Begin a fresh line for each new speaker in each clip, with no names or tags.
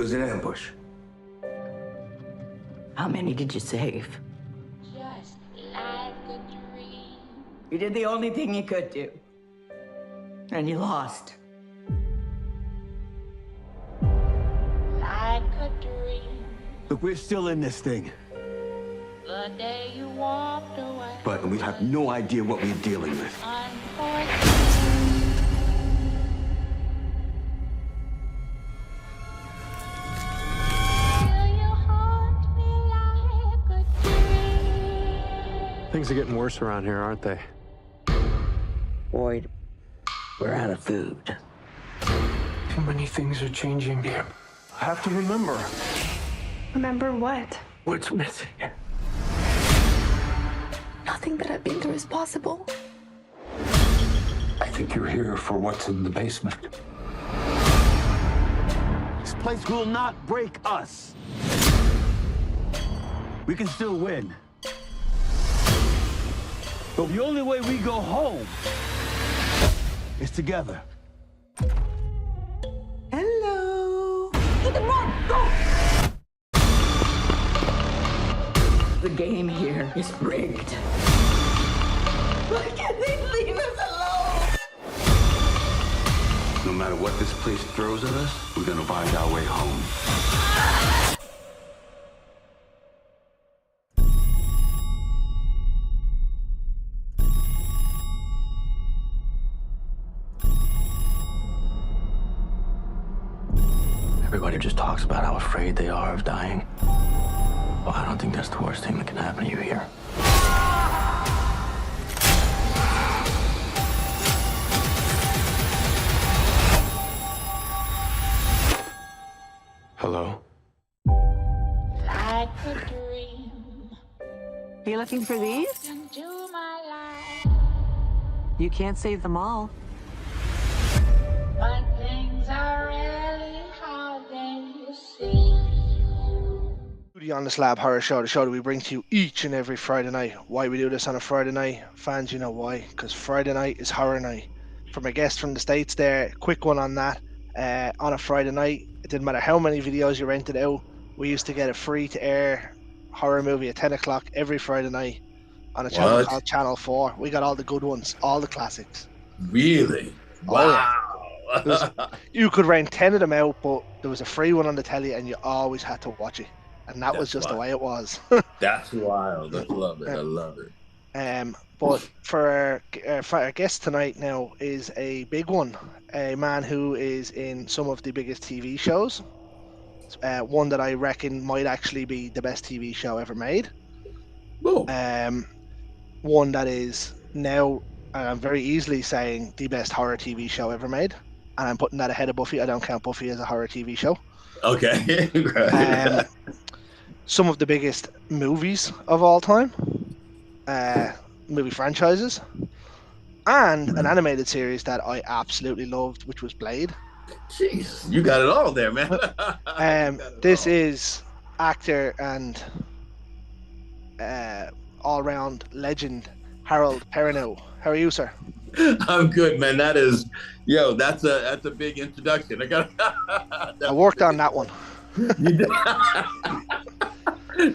was an ambush.
How many did you save?
Just like a dream.
You did the only thing you could do. And you lost.
Like a dream.
Look, we're still in this thing.
The day you walked away.
But we have no idea what we're dealing with.
Unfortunately. Will you haunt me like a dream?
Things are getting worse around here, aren't they?
Boyd, we're out of food.
Too many things are changing here. I have to remember.
Remember what?
What's missing?
Nothing that I've been through is possible.
I think you're here for what's in the basement.
This place will not break us. We can still win. But the only way we go home is together.
Hello. Hit him, run, go! The game here is rigged. Why can't they leave us alone?
No matter what this place throws at us, we're gonna find our way home.
Everybody just talks about how afraid they are of dying. Well, I don't think that's the worst thing that can happen to you here. Hello?
Like a dream.
Are you looking for these?
Into my life.
You can't save them all.
But things are really how they seem.
On the Slab Horror Show, the show that we bring to you each and every Friday night. Why we do this on a Friday night? Fans, you know why. Because Friday night is horror night. For my guest from the States there, quick one on that. On a Friday night, it didn't matter how many videos you rented out, we used to get a free-to-air horror movie at 10 o'clock every Friday night on a channel called Channel 4. We got all the good ones, all the classics.
Really? Wow.
You could rent 10 of them out, but there was a free one on the telly and you always had to watch it. And that was just the way it was.
That's wild. I love it. I love it.
But for our guest tonight now is a big one. A man who is in some of the biggest TV shows. One that I reckon might actually be the best TV show ever made.
Whoa.
One that is now, and I'm very easily saying, the best horror TV show ever made. And I'm putting that ahead of Buffy. I don't count Buffy as a horror TV show.
Okay.
Some of the biggest movies of all time, movie franchises, and an animated series that I absolutely loved, which was Blade.
Jesus, you got it all there, man.
This is actor and all-round legend Harold Perrineau. How are you, sir?
I'm good, man. That is, that's a big introduction.
I worked on that one.
You did.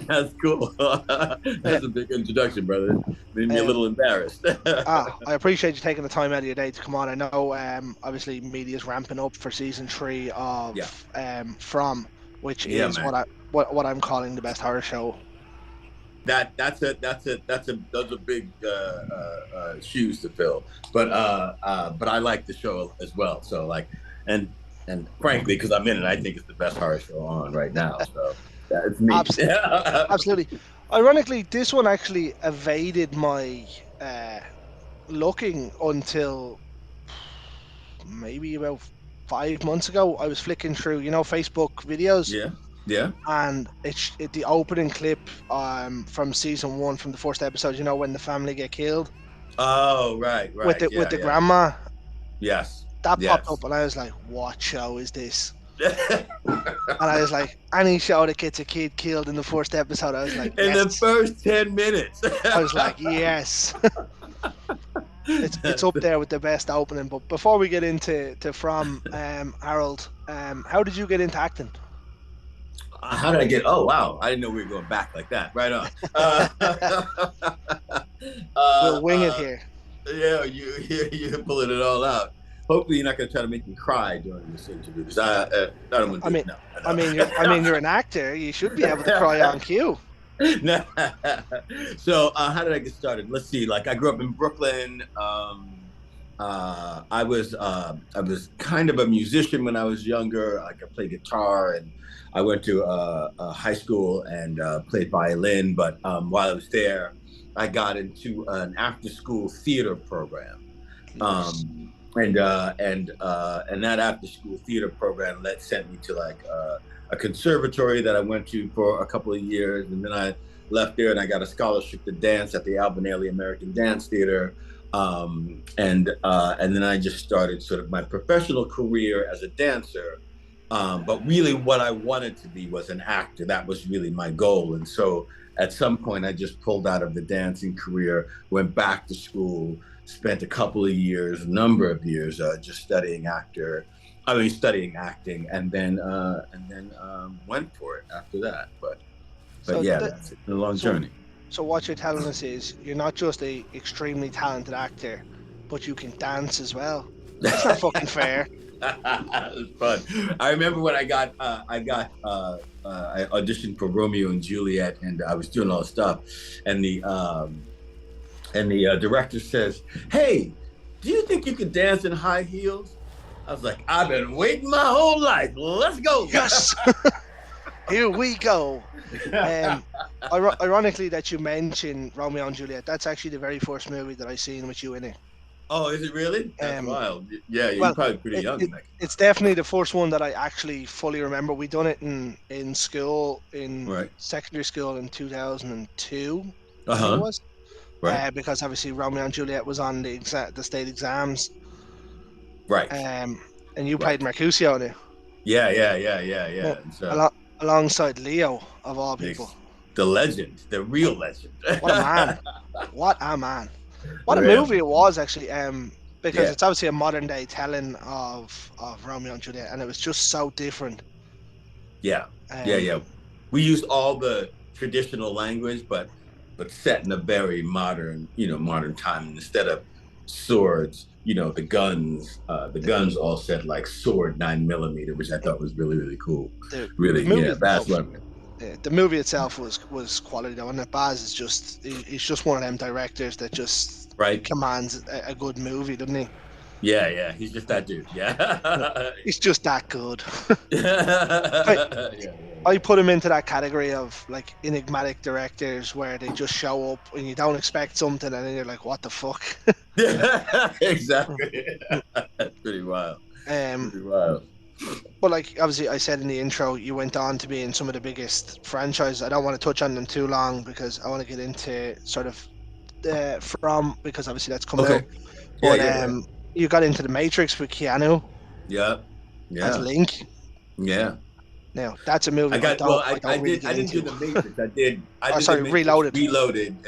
That's cool. That's a big introduction, brother. Made me a little embarrassed.
I appreciate you taking the time out of your day to come on. I know, obviously, media's ramping up for season 3 of From, which is what I'm calling the best horror show.
Those are big shoes to fill. But I like the show as well. So and frankly, because I'm in it, I think it's the best horror show on right now. So it's me.
Absolutely. Ironically, this one actually evaded my looking until maybe about 5 months ago. I was flicking through, Facebook videos.
Yeah.
And it's the opening clip from season 1, from the first episode. When the family get killed.
Oh, right.
With the grandma.
Yes.
That popped up, and I was like, "What show is this?" And I was like, "Any show that gets a kid killed in the first episode," I was like,
"In the first 10 minutes."
I was like, "Yes." It's up there with the best opening. But before we get into From, Harold, how did you get into acting?
How did I get? Oh wow, I didn't know we were going back like that. Right on.
We'll wing it
uh,
here.
yeah, you're pulling it all out. Hopefully, you're not going to try to make me cry during this interview because I don't want to do it. No,
I mean, you're an actor. You should be able to cry on cue.
No. So how did I get started? Let's see. Like I grew up in Brooklyn. I was kind of a musician when I was younger. I could play guitar, and I went to high school and played violin. But while I was there, I got into an after-school theater program. And that after-school theater program sent me to like a conservatory that I went to for a couple of years, and then I left there and I got a scholarship to dance at the Albanelli American Dance Theater. And then I just started sort of my professional career as a dancer. But really what I wanted to be was an actor. That was really my goal. And so at some point I just pulled out of the dancing career, went back to school, spent a number of years, just studying acting, and then went for it after that. But that's a long journey.
So what you're telling us is you're not just a extremely talented actor, but you can dance as well. That's not fucking fair.
It was fun. I remember when I auditioned for Romeo and Juliet, and I was doing all this stuff, and the director says, "Hey, do you think you could dance in high heels?" I was like, "I've been waiting my whole life. Let's go."
Yes. Here we go. Ironically, that you mentioned Romeo and Juliet, that's actually the very first movie that I seen with you in it.
Oh, is it really? That's wild. Yeah, you're probably pretty young.
It's definitely the first one that I actually fully remember. We done it in school, secondary school in 2002. I think it was. Right. Because obviously Romeo and Juliet was on the state exams.
Right.
And you played Mercutio in it.
Yeah.
So, alongside Leo, of all people.
The legend, the real legend.
What a man. What a man. What a movie it was, actually, because it's obviously a modern day telling of Romeo and Juliet, and it was just so different.
Yeah. We used all the traditional language, but set in a very modern time. And instead of swords, the guns all said like sword 9mm, which I thought was really, really cool. That's what.
The movie itself was quality though, and Baz is he's just one of them directors that just commands a good movie, doesn't he?
Yeah, he's just that dude. Yeah,
he's just that good. I put him into that category of like enigmatic directors where they just show up and you don't expect something, and then you're like, "What the fuck?"
Exactly. That's pretty wild. Pretty wild.
But like obviously I said in the intro, you went on to be in some of the biggest franchises. I don't want to touch on them too long because I want to get into sort of because obviously that's coming out. But you got into the Matrix with Keanu.
Yeah.
As Link.
Yeah.
Now that's a movie.
I didn't do the Matrix. I did
Reloaded.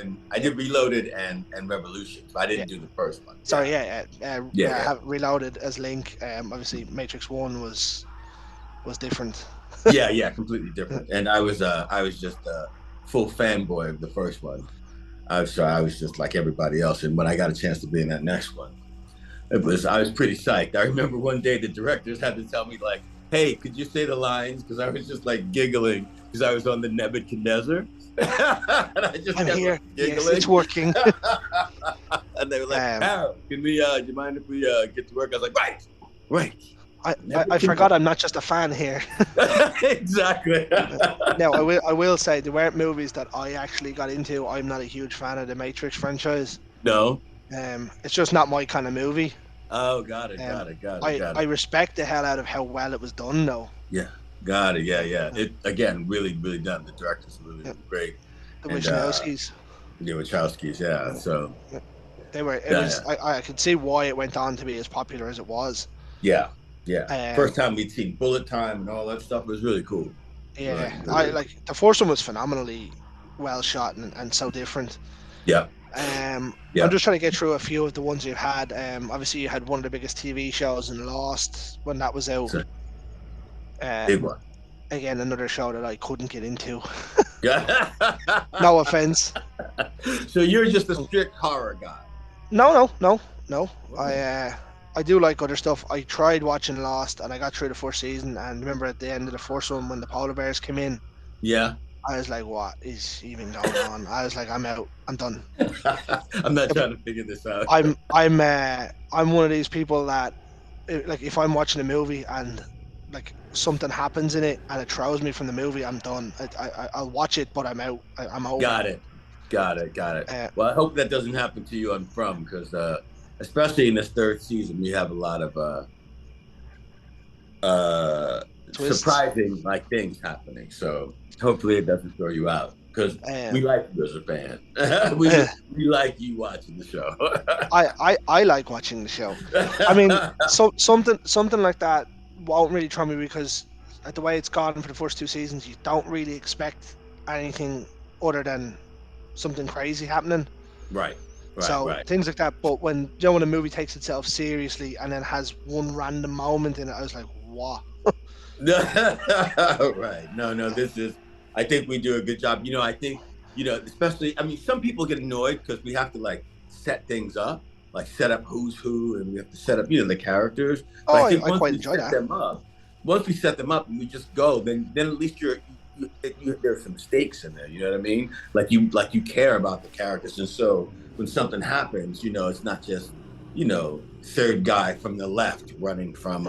And I did Reloaded and Revolution. So I didn't do the first one.
Sorry, Reloaded as Link. Obviously, Matrix 1 was different.
yeah, completely different. And I was just a full fanboy of the first one. I was just like everybody else. And when I got a chance to be in that next one, I was pretty psyched. I remember one day the directors had to tell me like, "Hey, could you say the lines?" Because I was just like giggling because I was on the Nebuchadnezzar. And I just
I'm here.
Giggling.
Yes, it's working.
And they were like, "Harold, can we? Do you mind if we get to work?" I was like, "Right."
I forgot I'm not just a fan here.
Exactly.
Now I will say there weren't movies that I actually got into. I'm not a huge fan of the Matrix franchise.
No.
It's just not my kind of movie.
Oh, got it.
I respect the hell out of how well it was done, though.
Yeah, got it. Yeah. It again, really, really done. The directors were really great.
The Wachowskis.
The Wachowskis, yeah. So
they were. I could see why it went on to be as popular as it was.
Yeah. First time we'd seen bullet time and all that stuff was really cool.
Yeah, like the first one was phenomenally well shot and so different.
Yeah.
I'm just trying to get through a few of the ones you've had. Obviously you had one of the biggest TV shows in Lost when that was out.
Big one.
again, another show that I couldn't get into. No offense.
So you're just a strict horror guy.
No. I do like other stuff. I tried watching Lost, and I got through the first season. And remember at the end of the first one when the polar bears came in,
Yeah.
I was like, "What is even going on?" I was like, "I'm out. I'm done."
I'm not trying to figure this out.
I'm one of these people that, like, if I'm watching a movie and like something happens in it and it throws me from the movie, I'm done. I'll watch it, but I'm out. I'm over.
Got it.
Uh,
Well, I hope that doesn't happen to you on From, because especially in this third season, we have a lot of
Twists.
surprising like things happening. So hopefully it doesn't throw you out, because we like you as a fan. we like you watching the show.
I like watching the show. I mean, so something like that won't really throw me, because at the way it's gone for the first two seasons, you don't really expect anything other than something crazy happening.
Right.
So things like that. But when when a movie takes itself seriously and then has one random moment in it, I was like, what?
Right. No, this is, I think we do a good job. I think, especially, I mean, some people get annoyed because we have to like set things up, like set up who's who, and we have to set up, the characters. But I think
quite enjoy that.
Once we set them up and we just go, then at least there's some stakes in there. You know what I mean? Like you care about the characters, and so when something happens, it's not just, third guy from the left running from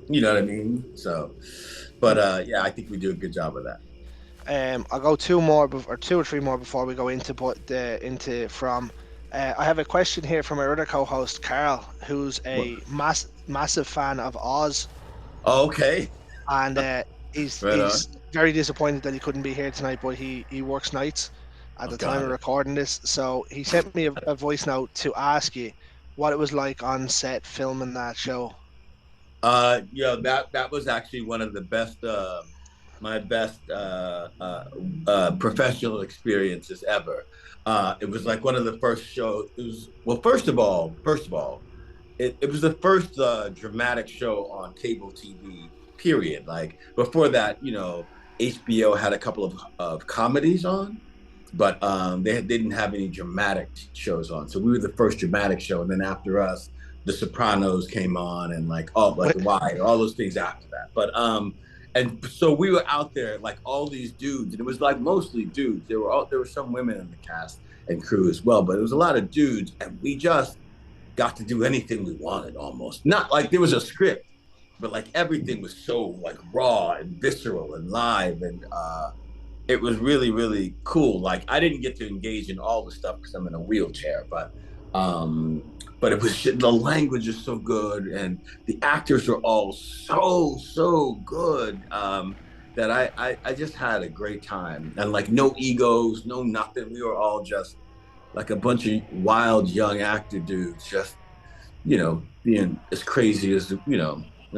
you know what I mean? So, but yeah, I think we do a good job of that.
I'll go two or three more before we go into From. I have a question here from our other co-host Carl, who's a massive fan of Oz.
Oh, okay.
And he's very disappointed that he couldn't be here tonight, but he works nights at the time of recording this. So he sent me a voice note to ask you what it was like on set filming that show.
That was actually one of the best, my best professional experiences ever. It was like one of the first shows. It was, well, first of all, it was the first dramatic show on cable TV, period. Like before that, HBO had a couple of comedies on, but they didn't have any dramatic shows on. So we were the first dramatic show, and then after us, The Sopranos came on, and all those things after that. But and so we were out there, like all these dudes, and it was like mostly dudes. There were some women in the cast and crew as well, but it was a lot of dudes, and we just got to do anything we wanted almost. Not like there was a script, but like everything was so like raw and visceral and live, and it was really, really cool. Like I didn't get to engage in all the stuff because I'm in a wheelchair, but it was, the language is so good, and the actors are all so good, that I just had a great time, and like no egos, no nothing. We were all just like a bunch of wild young actor dudes, just being as crazy as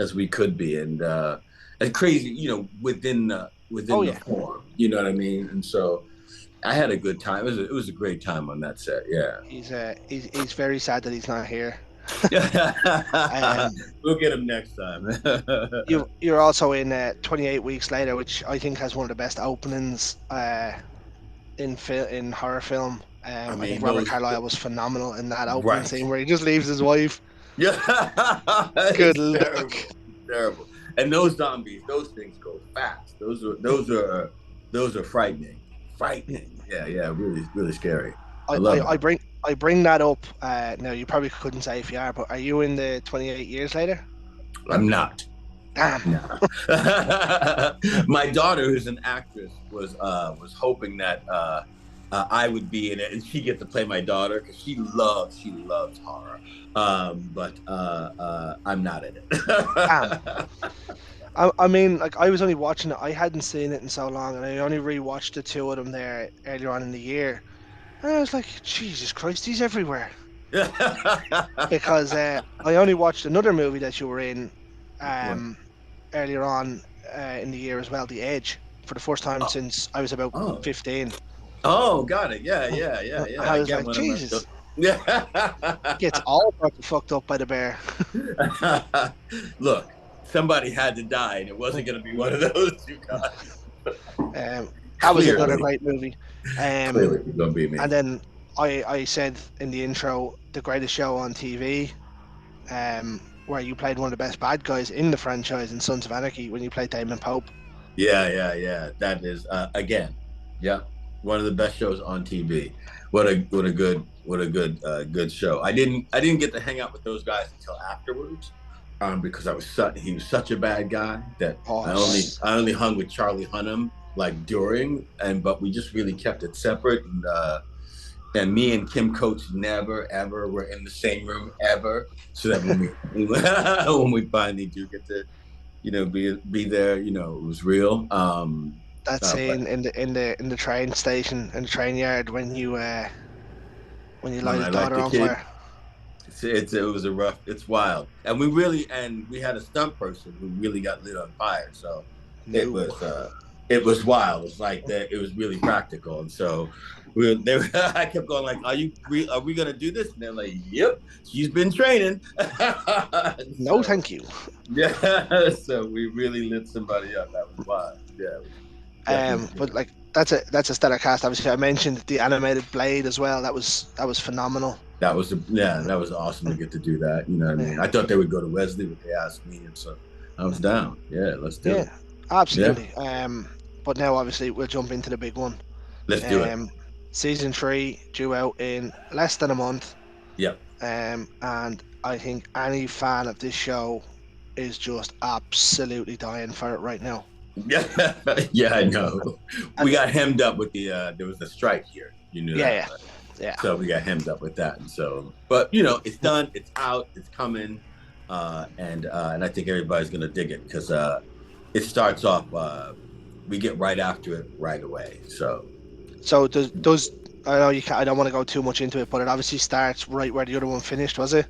as we could be, and crazy within the form. You know what I mean? And so I had a good time. It was a great time on that set. Yeah.
He's very sad that he's not here.
We'll get him next time.
You're also in 28 Weeks Later, which I think has one of the best openings in horror film. I think Robert Carlyle was phenomenal in that opening scene where he just leaves his wife.
Yeah.
Good luck.
Terrible. And those zombies, those things go fast. Those are frightening. Yeah, really, really scary.
I bring that up. Now you probably couldn't say if you are, but are you in the 28 Years Later?
I'm not.
Damn.
No. My daughter, who's an actress, was hoping that I would be in it, and she gets to play my daughter because she loves horror. But I'm not in it.
Damn. I mean, like I was only watching it. I hadn't seen it in so long, and I only rewatched the two of them there earlier on in the year. And I was like, Jesus Christ, he's everywhere. Because I only watched another movie that you were in earlier on in the year as well, The Edge, for the first time since I was about 15.
Oh, got it. Yeah.
I was like, Jesus. Gets all fucked up by the bear.
Look, somebody had to die, and it wasn't going to be one of those two guys.
That was another great movie.
Clearly, it's going to be me.
And then I said in the intro, the greatest show on TV, where you played one of the best bad guys in the franchise in Sons of Anarchy when you played Damon Pope.
Yeah. That is again, one of the best shows on TV. What a good show. I didn't get to hang out with those guys until afterwards, because he was such a bad guy that I only hung with Charlie Hunnam like during, but we just really kept it separate. And me and Kim Coates never ever were in the same room ever. So that when we finally do get to, be there, it was real.
That scene in the train station, in the train yard, when you light his daughter on fire.
It's wild. And we had a stunt person who really got lit on fire. So it was wild. It's like that. It was really practical. And so I kept going like, are we going to do this? And they're like, yep, she's been training.
No, thank you.
Yeah. So we really lit somebody up. That was wild. Yeah.
But like that's a stellar cast. Obviously, I mentioned the animated Blade as well. That was phenomenal.
That was awesome to get to do that. You know what I mean? I thought they would go to Wesley, but they asked me, and so I was down. Yeah, let's do it.
Absolutely. Yeah. But now obviously we'll jump into the big one.
Let's do it.
Season 3 due out in less than a month.
Yep.
And I think any fan of this show is just absolutely dying for it right now.
Yeah, I know. We got hemmed up with there was a strike here. You knew that. Yeah. So we got hemmed up with that, and so, but it's done, it's out, it's coming, and I think everybody's gonna dig it because it starts off. We get right after it right away. So
does I know you can't. I don't want to go too much into it, but it obviously starts right where the other one finished, was it?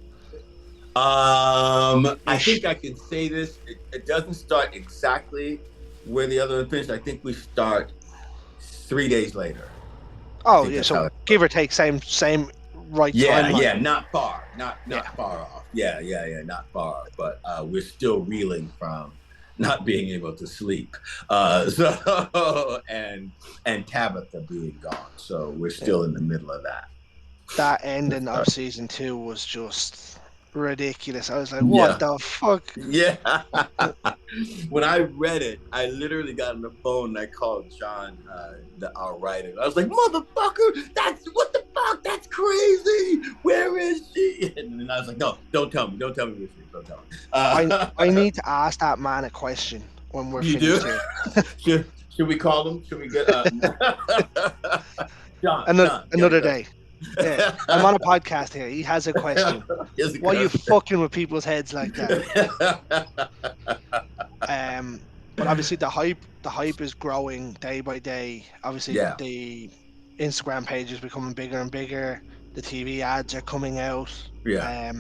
I think I can say this. It doesn't start exactly where the other one finished. I think we start 3 days later.
Oh yeah, so give or take, same right timeline.
Yeah, not far, not far off. Yeah, not far off. But we're still reeling from not being able to sleep. So and Tabitha being gone. So we're still in the middle of that.
That ending of season 2 was just ridiculous. I was like, what the fuck?
Yeah. When I read it, I literally got on the phone and I called John, our writer. I was like, motherfucker, what the fuck? That's crazy. Where is she? And then I was like, no, don't tell me where she is. Don't tell me.
I need to ask that man a question when we're finished
here. Should we call him? Should we get John?
Another day. Yeah, I'm on a podcast here. He has a question. Why are you fucking with people's heads like that? But obviously the hype is growing day by day. Obviously the Instagram page is becoming bigger and bigger. The TV ads are coming out.
Yeah.
I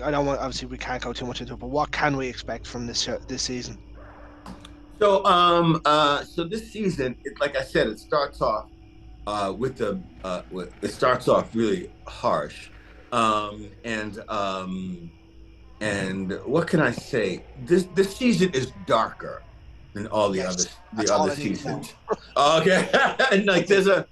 don't want, obviously we can't go too much into it, but what can we expect from this season?
So so this season, like I said, it starts off it starts off really harsh, and what can I say? This season is darker than all the other seasons. Okay, and like there's a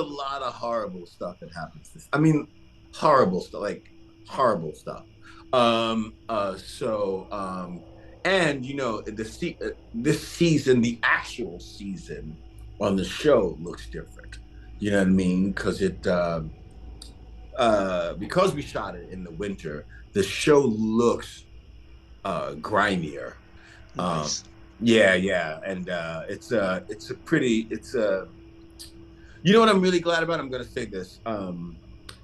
lot of horrible stuff that happens. I mean, horrible stuff, like horrible stuff. And this season, the actual season on the show looks different. You know what I mean? Because because we shot it in the winter, the show looks grimier.
Nice.
Yeah, and it's you know what I'm really glad about? I'm gonna say this.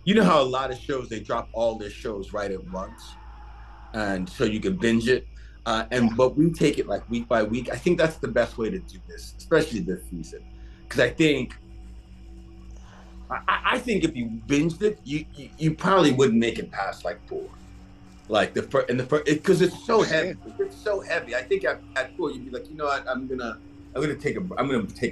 You know how a lot of shows, they drop all their shows right at once, and so you can binge it. But we take it like week by week. I think that's the best way to do this, especially this season, because I think if you binged it, you probably wouldn't make it past like 4, like the first because it's so heavy. It's so heavy. I think at 4 you'd be like, you know what, I'm gonna take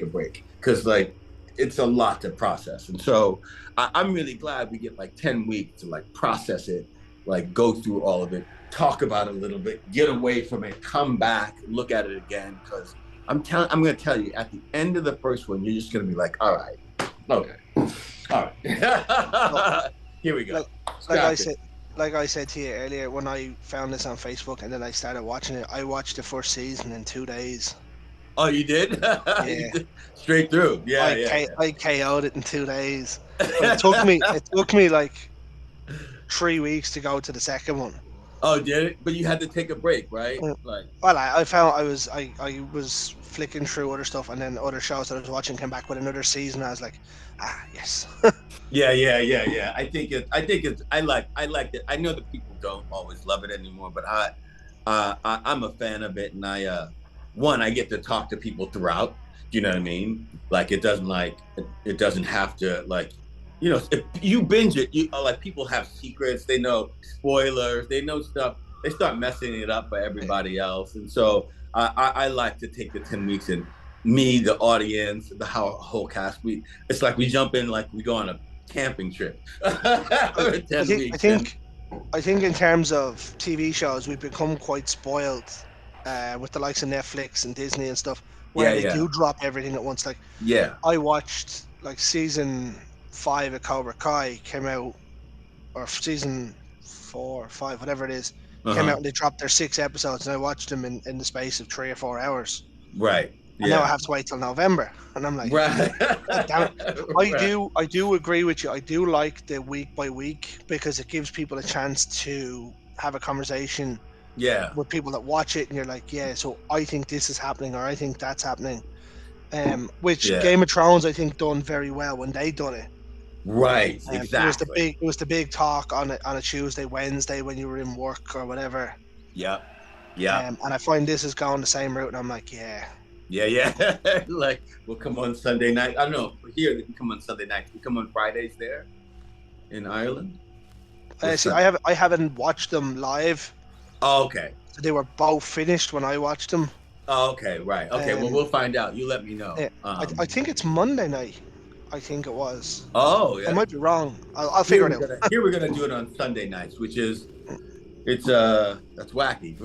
a break because like it's a lot to process. And so I'm really glad we get like 10 weeks to like process it, like go through all of it. talk about it a little bit, get away from it, come back, look at it again. Because I'm going to tell you, at the end of the first one, you're just going to be like, all right, okay, all right, here we go.
Like I said to you earlier, when I found this on Facebook and then I started watching it, I watched the first season in 2 days.
Oh, you did?
Yeah.
You did? Straight through. Yeah,
I KO'd it in 2 days. But it took me like 3 weeks to go to the second one.
Oh, did it? But you had to take a break, right? Like,
well, I found I was flicking through other stuff, and then other shows that I was watching came back with another season. I was like, yes.
Yeah. I liked it. I know that people don't always love it anymore, but I'm a fan of it, and I get to talk to people throughout. Do you know what I mean? Like, it doesn't have to, like, you know, if you binge it, people have secrets, they know spoilers, they know stuff, they start messing it up for everybody else. And so I like to take the 10 weeks, and me, the audience, the whole cast, it's like we jump in, like we go on a camping trip. I
think in terms of TV shows, we've become quite spoiled with the likes of Netflix and Disney and stuff, where they do drop everything at once. Like, I watched like season 5 of Cobra Kai came out, or season 4 or 5, whatever it is, came out, and they dropped their 6 episodes, and I watched them in the space of 3 or 4 hours.
Right.
And now I have to wait till November, and I'm like, right. Damn it. I do agree with you. I do like the week by week, because it gives people a chance to have a conversation with people that watch it, and you're like, so I think this is happening, or I think that's happening. Which Game of Thrones, I think, done very well when they done it.
Right, exactly.
It was the big talk on a Tuesday, Wednesday, when you were in work or whatever.
Yeah.
And I find this is going the same route, and I'm like,
Yeah. Like, we'll come on Sunday night. I don't know. Here, they can come on Sunday night. We come on Fridays there in Ireland.
See, I haven't watched them live.
Oh, okay.
So they were both finished when I watched them.
Oh, okay, right. Okay, well, we'll find out. You let me know.
I think it's Monday night. I think it was.
Oh, yeah.
I might be wrong. I'll figure it out.
Here we're gonna do it on Sunday nights, which is, that's wacky.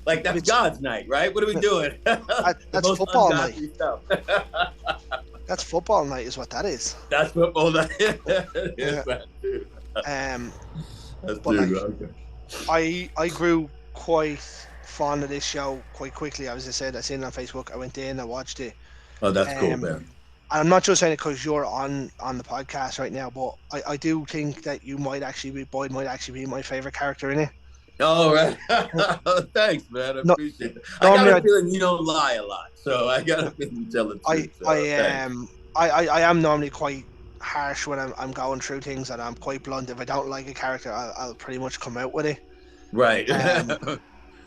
Like, that's God's night, right? What are we doing?
That's football night. That's football night, is what that is.
That's football night.
I grew quite fond of this show quite quickly. As I said, I seen it on Facebook. I went in, I watched it.
Oh, that's cool, man.
I'm not just saying it because you're on the podcast right now, but I do think that Boyd might actually be my favorite character in it.
Oh, right. Thanks, man. I appreciate it. I got a feeling you don't lie a lot, so I got a feeling you tell the truth.
I am normally quite harsh when I'm going through things, and I'm quite blunt. If I don't like a character, I'll pretty much come out with it.
Right.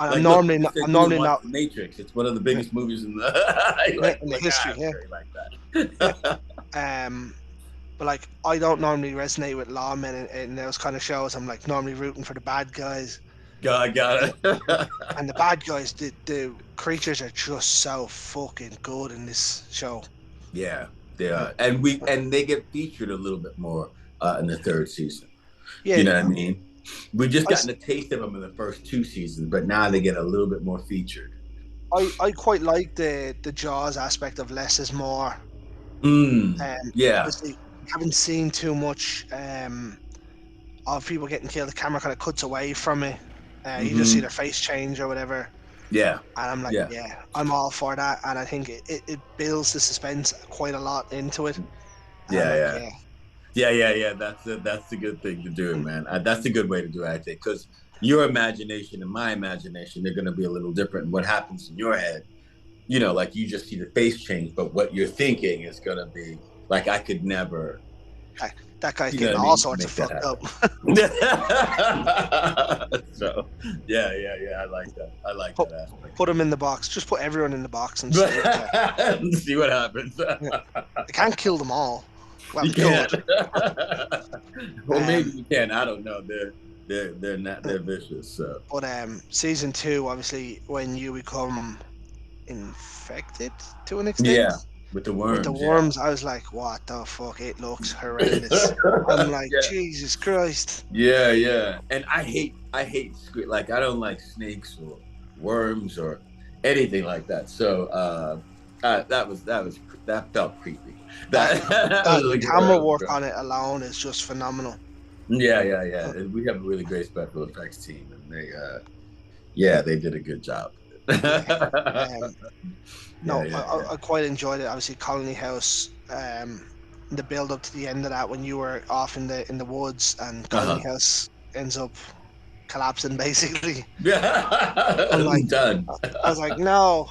I'm normally not
Matrix. It's one of the biggest movies in the
in the history. Yeah.
Like that.
But like, I don't normally resonate with lawmen in those kind of shows. I'm like normally rooting for the bad guys.
I got it.
And the bad guys, the creatures are just so fucking good in this show.
Yeah, they are, and they get featured a little bit more in the 3rd season. Yeah, you know what I mean. We just gotten a taste of them in the first 2 seasons, but now they get a little bit more featured.
I quite like the Jaws aspect of less is more.
Yeah.
Obviously, haven't seen too much of people getting killed. The camera kind of cuts away from it. You just see their face change or whatever.
Yeah.
And I'm like, I'm all for that. And I think it builds the suspense quite a lot into it.
Yeah. That's a good thing to do, man. That's a good way to do it, I think, because your imagination and my imagination, they're going to be a little different. And what happens in your head, you know, like you just see the face change, but what you're thinking is going to be like, I could never.
That guy's getting all sorts of fucked up.
So, yeah, I like that. I like that aspect.
Put them in the box. Just put everyone in the box and
see what happens.
They can't kill them all. Well,
you can't. Well, maybe you can. I don't know. They're not. They're vicious. So.
But season 2, obviously, when you become infected to an extent.
with the worms.
with the worms. I was like, what the fuck? It looks horrendous. I'm like,
Yeah.
Jesus Christ.
Yeah. And I hate like I don't like snakes or worms or anything like that. So that felt creepy. That was
The
like,
camera work on it alone is just phenomenal.
yeah. And we have a really great special effects team, and they did a good job.
Um, no,
Yeah.
I quite enjoyed it. Obviously, Colony House. The build up to the end of that when you were off in the woods and Colony House ends up collapsing basically. I'm like,
Done.
I was like, no.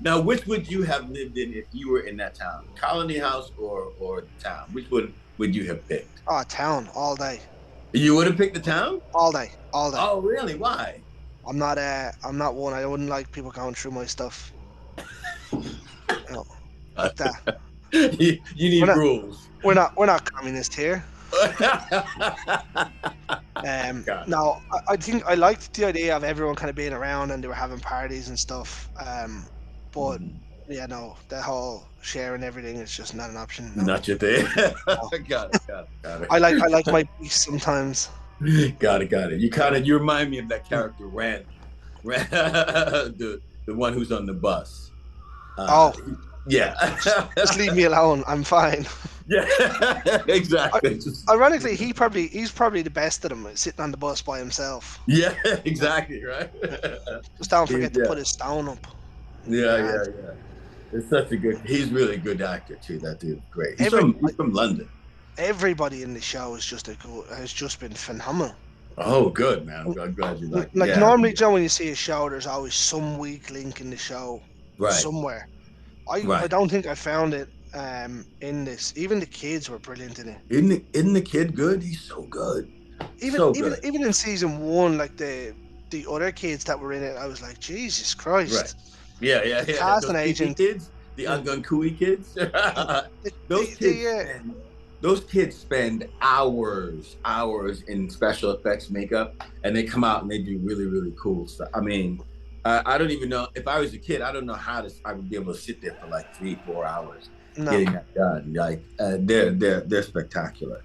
Now, which would you have lived in if you were in that town? Colony House or the town? Which one would you have picked?
Oh, town all day.
You would have picked the town?
All day.
Oh, really? Why?
I'm not one. I wouldn't like people going through my stuff. No, like that.
You need rules.
We're not communist here. No, I think I liked the idea of everyone kind of being around and they were having parties and stuff. But yeah, no, the whole sharing everything is just not an option. No.
Not your thing.
No.
Got it.
I like my peace sometimes.
Got it. You remind me of that character Rand, the one who's on the bus. Yeah.
Just leave me alone. I'm fine.
Yeah, exactly.
Ironically, he's probably the best of them, sitting on the bus by himself.
Yeah, exactly. Right.
Just don't forget to put his stone up.
Yeah. It's such a good. He's really a good actor too. That dude's great. He's from London.
Everybody in the show has just been phenomenal.
Oh, good man. I'm glad you like.
Like normally, Joe, when you see a show, there's always some weak link in the show somewhere. I don't think I found it in this. Even the kids were brilliant in it.
Isn't the kid good? He's so good.
Even in season 1, like the other kids that were in it, I was like, Jesus Christ.
Right. Yeah.
Casting agent
kids, the Ungun kids. Those kids spend hours in special effects makeup, and they come out and they do really, really cool stuff. I mean, I don't even know if I was a kid. I don't know how I would be able to sit there for like 3-4 hours getting that done. Like they're spectacular,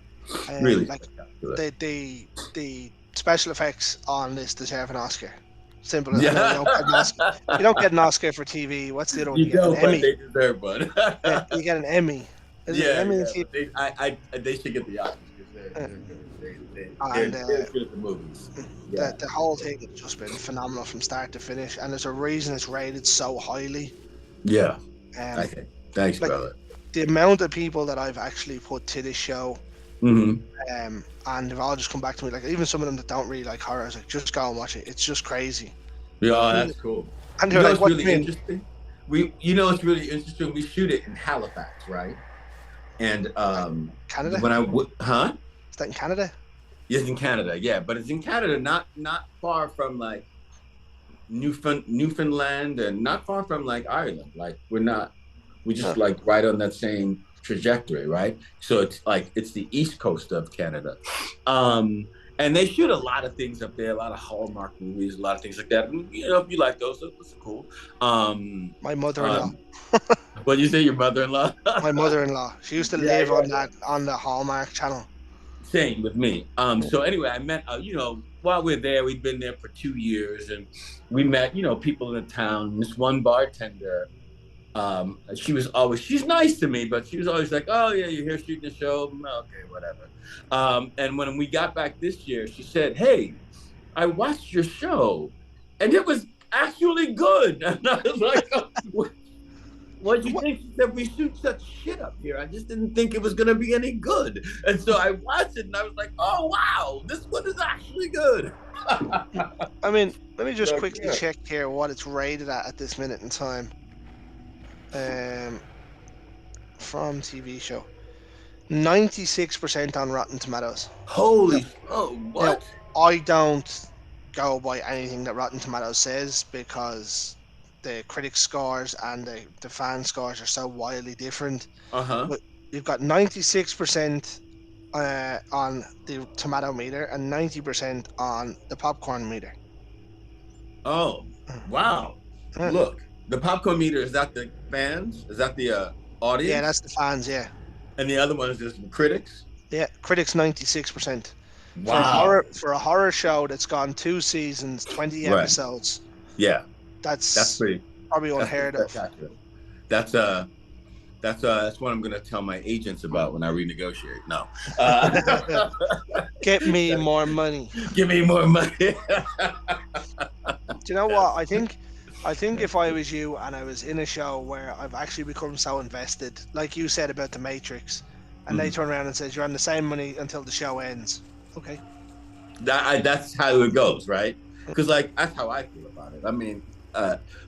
really spectacular.
The special effects on this deserve an Oscar. Simple as that. You don't get an Oscar for TV. What's the other one?
You don't,
get an Emmy.
They deserve one.
You get an Emmy.
Emmy they should get the Oscars because they're good at the movies.
The whole thing has just been phenomenal from start to finish, and there's a reason it's rated so highly.
Yeah. Thanks, brother.
The amount of people that I've actually put to this show, and they've all just come back to me. Like even some of them that don't really like horror, I was like, just go and watch it. It's just crazy.
Yeah, that's cool.
And they're like, "What
really interesting? It's really interesting. We shoot it in Halifax, right? And
Canada.
Is
that in Canada?
Yes, in Canada. Yeah, but it's in Canada, not far from like Newfoundland, and not far from like Ireland. Like we're just like right on that same trajectory, right? So it's the east coast of Canada, and they shoot a lot of things up there, a lot of Hallmark movies, a lot of things like that. And, if you like those cool.
My mother-in-law.
What you say, your mother-in-law?
My mother-in-law. She used to live on the Hallmark channel.
Same with me. So anyway, I met, while we're there, we'd been there for 2 years, and we met, people in the town. This one bartender, she's nice to me, but she was always like, oh yeah, you're here shooting the show. Okay, whatever. And when we got back this year, she said, hey, I watched your show and it was actually good. And I was like, what do you think? She said, we shoot such shit up here. I just didn't think it was going to be any good. And so I watched it and I was like, oh, wow, this one is actually good.
I mean, let me just quickly check here what it's rated at this minute in time. From TV show. 96% on Rotten Tomatoes.
Holy, what?
Now, I don't go by anything that Rotten Tomatoes says because the critics scores and the fan scores are so wildly different. But you've got 96% on the tomato meter and 90% on the popcorn meter.
Oh, wow. Look, The popcorn meter, is that the fans? Is that the audience?
Yeah, that's the fans. Yeah,
And the other one is just critics.
yeah. Critics 96%.
Wow.
For a horror show that's gone 2 seasons, 20
Right.
episodes,
Yeah,
that's
that's pretty.
probably
That's
unheard
pretty
of.
spectacular. That's what I'm gonna tell my agents about when I renegotiate. No.
Get me more money.
Give me more money.
Do you know what? I think if I was you and I was in a show where I've actually become so invested, like you said about The Matrix, and they turn around and says you're on the same money until the show ends. Okay.
That's how it goes, right? Because like that's how I feel about it. I mean,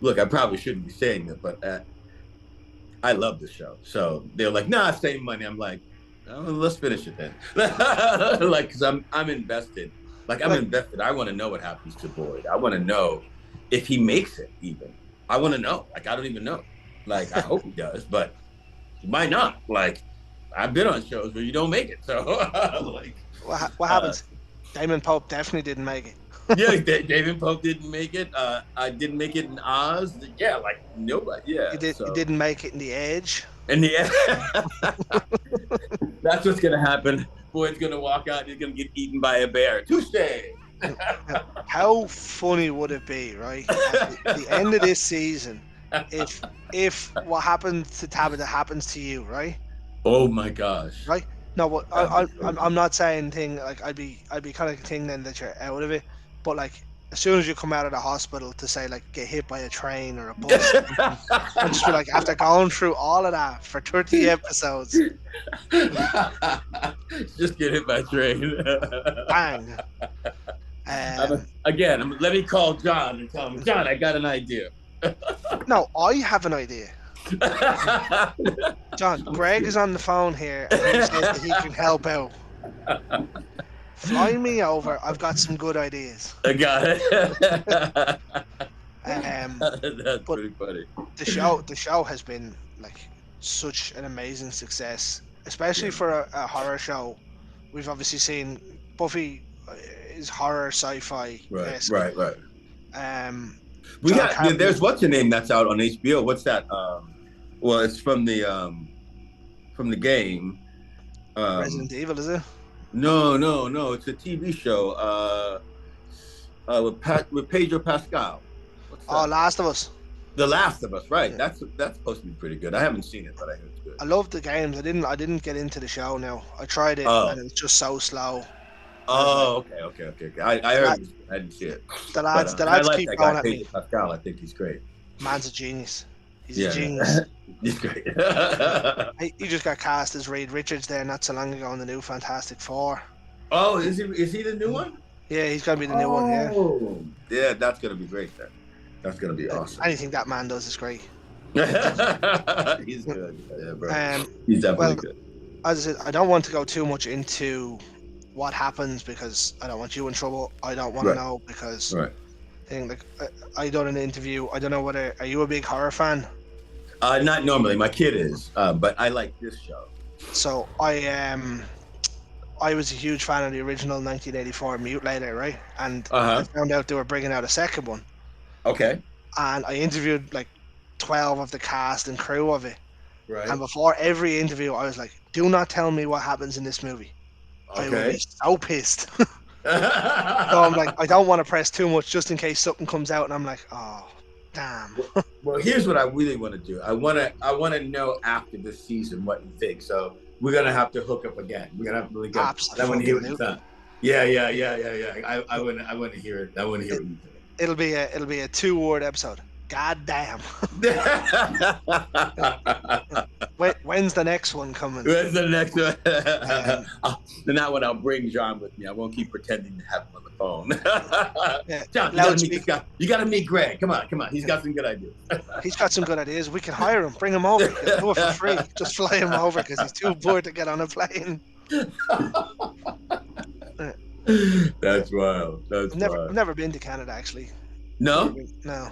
look, I probably shouldn't be saying it, but I love the show. So they're like, nah, same money. I'm like, oh, let's finish it then. Like, because I'm invested. Like I'm invested. I want to know what happens to Boyd. I want to know if he makes it. Even I want to know. Like I don't even know. Like I hope he does, but he might not. Like I've been on shows where you don't make it. So like,
What happens? Damon Pope definitely didn't make it.
Yeah, David Pope didn't make it. I didn't make it in Oz. Yeah, like nobody. Yeah,
He didn't make it in The Edge.
In the end, that's what's gonna happen. Boyd's gonna walk out. He's gonna get eaten by a bear. Touche.
How funny would it be, right? At the end of this season, if what happened to Tabitha happens to you, right?
Oh my gosh.
Right? No, but I'm not saying like I'd be kind of thing then that you're out of it, but like as soon as you come out of the hospital to say like get hit by a train or a bus, and just be like after going through all of that for 30 episodes,
just get hit by a train.
bang.
Let me call John and tell him, John, I got an idea.
No, I have an idea. John, Greg is on the phone here and he says that he can help out. Fly me over. I've got some good ideas.
I got it. That's
but
pretty funny.
The show has been like such an amazing success, especially for a horror show. We've obviously seen Buffy is horror sci-fi.
Right.
We got
there's what's your name that's out on HBO. What's that? Well, it's from the game.
Resident Evil, is it?
No. It's a TV show with Pedro Pascal.
Last of Us.
The Last of Us, right? That's supposed to be pretty good. I haven't seen it, but I heard it's good.
I love the games. I didn't get into the show now. I tried it and it was just so slow.
Oh, okay. I heard it. I didn't see it.
The lads keep going at me.
Pascal, I think he's great.
Man's a genius. He's a genius.
He's great.
He just got cast as Reed Richards there not so long ago in the new Fantastic Four.
Oh, is he the new one?
Yeah, he's gonna be the new one.
Yeah, that's gonna be great then. That's gonna be awesome.
Anything that man does is great.
He's good. Yeah, bro. He's definitely good.
As I said, I don't want to go too much into what happens because I don't want you in trouble. I don't want to know because I done an interview. I don't know whether are you a big horror fan?
Not normally. My kid is, but I like this show.
So I was a huge fan of the original 1984 Mutilator, right? And I found out they were bringing out a second one.
Okay.
And I interviewed like 12 of the cast and crew of it.
Right.
And before every interview, I was like, "Do not tell me what happens in this movie."
Okay.
I would be so pissed. So I'm like, I don't want to press too much just in case something comes out, and I'm like, oh, damn.
Well, here's what I really want to do. I want to know after this season what you think. So we're gonna have to hook up again. We're gonna have to link up.
Absolutely.
I want to hear what you think. Yeah. I want to hear it. I want to hear what you think.
It'll be a 2-word episode. God damn. When's the next one coming?
When's the next one? Then that one I'll bring John with me. I won't keep pretending to have him on the phone. John, you gotta meet Greg. Come on. He's got some good ideas.
He's got some good ideas. We can hire him. Bring him over. Do it for free. Just fly him over because he's too bored to get on a plane.
That's wild.
I've never been to Canada actually.
No?
No.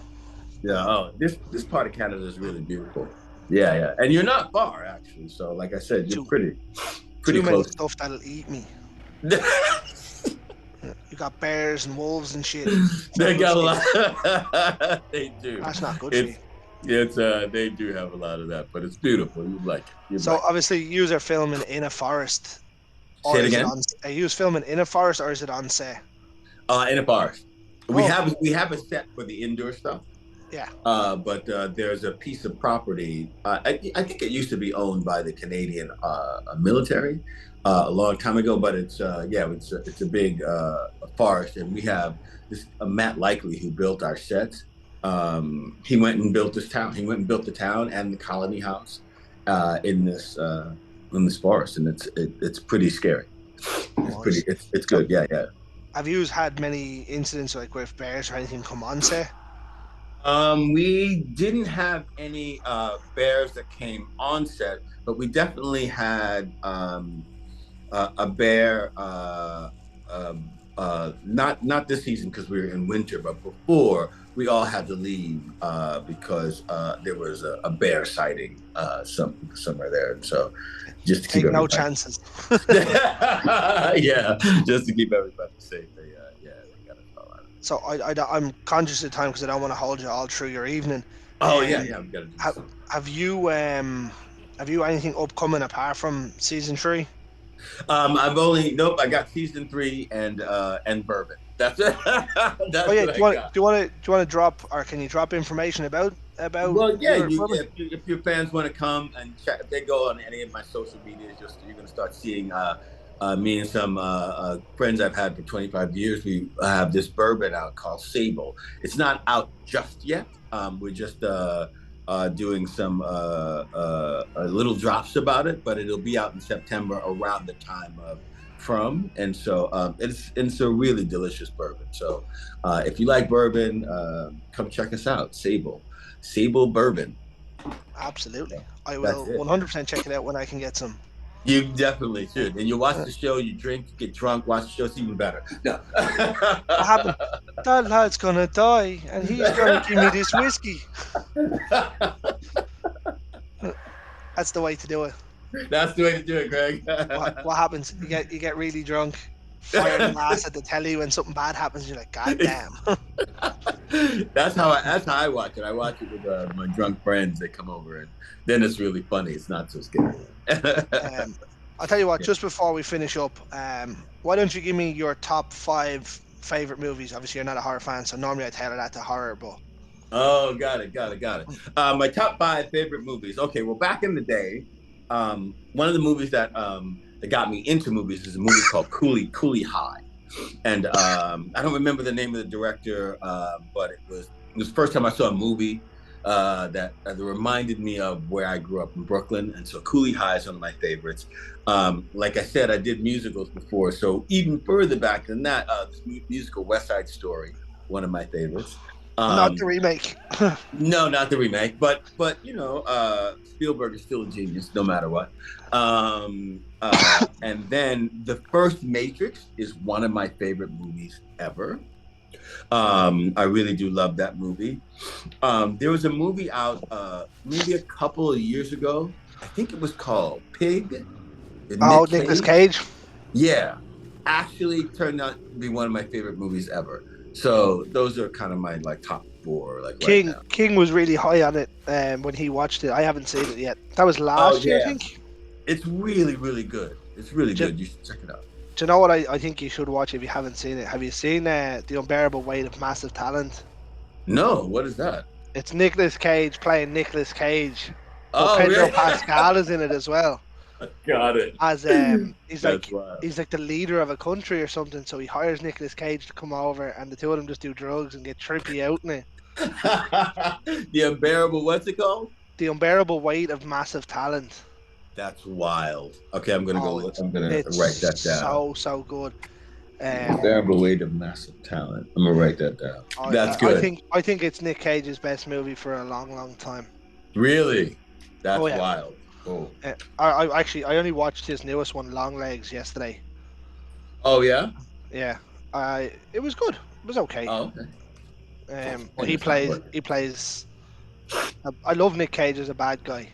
Yeah. Oh, this part of Canada is really beautiful. Yeah. And you're not far actually. So like I said, you're pretty
too
close.
Many stuff that'll eat me. You got bears and wolves and shit.
They got a lot. They do.
That's not good for you.
It's they do have a lot of that, but it's beautiful. You like it. You
So
like it.
obviously, you are filming in a forest,
Say
or
it
is it
again.
on? Are you filming in a forest, or is it on set?
In a forest.
Oh,
We have a set for the indoor stuff.
yeah.
But there's a piece of property. I think it used to be owned by the Canadian military a long time ago. But it's a big forest, and we have this Matt Likely who built our sets. He went and built this town. He went and built the town and the colony house in this forest, and it's pretty scary. It's good. Yeah, yeah.
Have you had many incidents like with bears or anything come on set?
We didn't have any bears that came on set, but we definitely had a bear. Not this season because we were in winter, but before we all had to leave because there was a bear sighting somewhere there, and so just to keep
Take no
everybody.
chances.
Yeah, just to keep everybody safe. They got it all out.
So I'm conscious of time because I don't want to hold you all through your evening.
Oh yeah, we got to do something.
Have you anything upcoming apart from season 3?
I got season 3 and bourbon. That's it. That's
Oh yeah,
what
do you want to drop, or can you drop information about?
Well, yeah,
your
if your fans want to come and check, if they go on any of my social medias, you're going to start seeing me and some friends I've had for 25 years. We have this bourbon out called Sable. It's not out just yet. We're just doing some little drops about it, but it'll be out in September around the time of From, and so it's a really delicious bourbon. So if you like bourbon, come check us out. Sable Bourbon.
Absolutely, I will 100% check it out when I can get some.
You definitely should. And you watch the show, you drink, you get drunk, watch the show, it's even better. No.
What happened? That lad's gonna die, and he's gonna give me this whiskey. That's the way to do it.
That's the way to do it, Greg.
What happens? You get really drunk, fire the glass at the telly when something bad happens. You're like, God damn.
That's how I watch it. I watch it with my drunk friends that come over, and then it's really funny. It's not so scary.
I'll tell you what. Just before we finish up, why don't you give me your top 5 favorite movies? Obviously, you're not a horror fan, so normally I tailor that to horror, but.
Oh, got it. My top 5 favorite movies. Okay, well, back in the day, one of the movies that got me into movies is a movie called Cooley High, and I don't remember the name of the director, but it was the first time I saw a movie that reminded me of where I grew up in Brooklyn, and so Cooley High is one of my favorites. Like I said, I did musicals before, so even further back than that, this musical West Side Story, one of my favorites.
Not the remake.
No, not the remake, but you know, Spielberg is still a genius, no matter what. And then the first Matrix is one of my favorite movies ever. I really do love that movie. There was a movie out maybe a couple of years ago. I think it was called Pig.
Nicolas Cage.
Yeah, actually turned out to be one of my favorite movies ever. So those are kind of my top 4.
King
right now.
King was really high on it when he watched it. I haven't seen it yet. That was last year, I think.
It's really, really good. It's really good. You should check it out.
Do you know what I think you should watch if you haven't seen it? Have you seen The Unbearable Weight of Massive Talent?
No, what is that?
It's Nicolas Cage playing Nicolas Cage.
Oh,
Pedro
really?
Pascal is in it as well.
Got it.
As he's like
wild.
he's like the leader of a country or something, so he hires Nicolas Cage to come over, and the two of them just do drugs and get trippy out in it.
The Unbearable, what's it called?
The Unbearable Weight of Massive Talent.
That's wild. Okay, I'm gonna go. I'm gonna write that down.
So good.
Unbearable Weight of Massive Talent. I'm gonna write that down. That's good.
I think it's Nick Cage's best movie for a long, long time.
Really? That's
yeah.
wild. Oh.
I only watched his newest one, Long Legs, yesterday.
Oh yeah.
Yeah. It was good. It was okay.
Oh, okay.
But he plays. I love Nick Cage as a bad guy.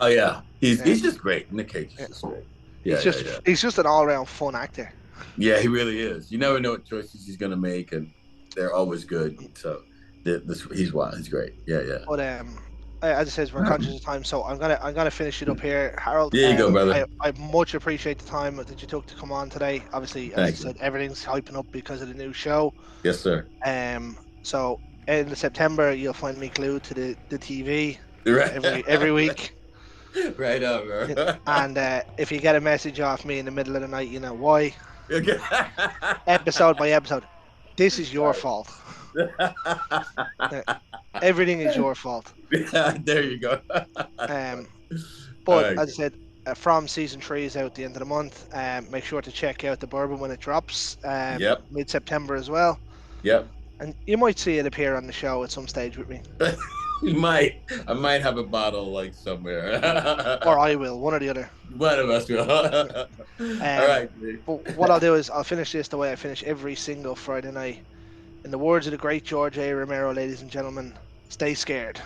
Oh yeah, he's just great. Nick Cage is just great. Yeah,
he's just an all-around fun actor.
Yeah, he really is. You never know what choices he's gonna make, and they're always good. So he's wild. He's great. Yeah.
But as I said, we're conscious of time, so I'm gonna finish it up here, Harold.
There you go, brother.
I much appreciate the time that you took to come on today. Obviously, as
Thank
I
you.
said, everything's hyping up because of the new show.
Yes, sir.
So in September, you'll find me glued to the TV
Right.
every week.
Right on, bro.
And if you get a message off me in the middle of the night, you know why.
Okay.
Episode by episode, this is your fault. Everything is your fault.
There you go.
But as I said, from season 3 is out at the end of the month. Make sure to check out the bourbon when it drops.
Yep.
Mid-September as well.
Yep.
And you might see it appear on the show at some stage with me.
I might have a bottle like somewhere.
Or I will, one or the other.
One of us will. All right.
But what I'll do is I'll finish this the way I finish every single Friday night. In the words of the great George A. Romero, ladies and gentlemen, stay scared.